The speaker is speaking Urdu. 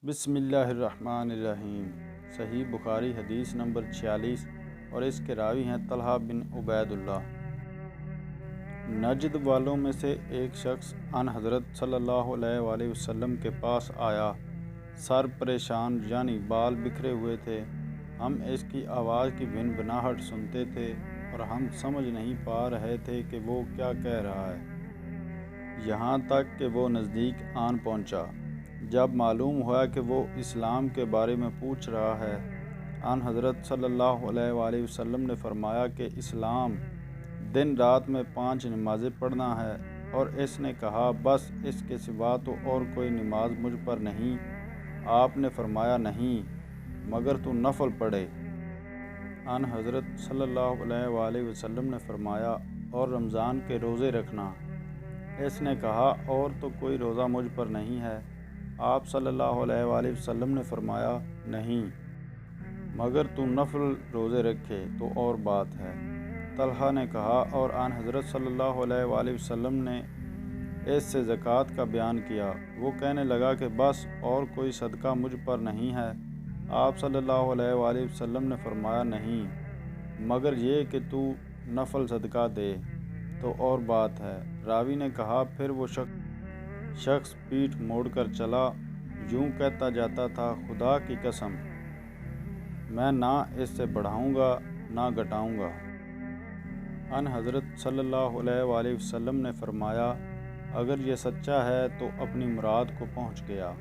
بسم اللہ الرحمن الرحیم۔ صحیح بخاری حدیث نمبر 46 اور اس کے راوی ہیں طلحہ بن عبید اللہ۔ نجد والوں میں سے ایک شخص ان حضرت صلی اللہ علیہ وآلہ وسلم کے پاس آیا، سر پریشان یعنی بال بکھرے ہوئے تھے۔ ہم اس کی آواز کی بھن بھناہٹ سنتے تھے اور ہم سمجھ نہیں پا رہے تھے کہ وہ کیا کہہ رہا ہے، یہاں تک کہ وہ نزدیک آن پہنچا۔ جب معلوم ہوا کہ وہ اسلام کے بارے میں پوچھ رہا ہے، ان حضرت صلی اللہ علیہ وآلہ وسلم نے فرمایا کہ اسلام دن رات میں 5 نمازیں پڑھنا ہے، اور اس نے کہا بس اس کے سوا تو اور کوئی نماز مجھ پر نہیں۔ آپ نے فرمایا نہیں، مگر تو نفل پڑھے۔ ان حضرت صلی اللہ علیہ وآلہ وسلم نے فرمایا اور رمضان کے روزے رکھنا۔ اس نے کہا اور تو کوئی روزہ مجھ پر نہیں ہے۔ آپ صلی اللہ علیہ وآلہ وسلم نے فرمایا نہیں، مگر تو نفل روزے رکھے تو اور بات ہے۔ طلحہ نے کہا اور ان حضرت صلی اللہ علیہ وآلہ وسلم نے اس سے زکوٰۃ کا بیان کیا۔ وہ کہنے لگا کہ بس اور کوئی صدقہ مجھ پر نہیں ہے۔ آپ صلی اللہ علیہ وآلہ وسلم نے فرمایا نہیں، مگر یہ کہ تو نفل صدقہ دے تو اور بات ہے۔ راوی نے کہا پھر وہ شخص پیٹھ موڑ کر چلا، یوں کہتا جاتا تھا خدا کی قسم، میں نہ اس سے بڑھاؤں گا نہ گھٹاؤں گا۔ ان حضرت صلی اللہ علیہ وآلہ وسلم نے فرمایا اگر یہ سچا ہے تو اپنی مراد کو پہنچ گیا۔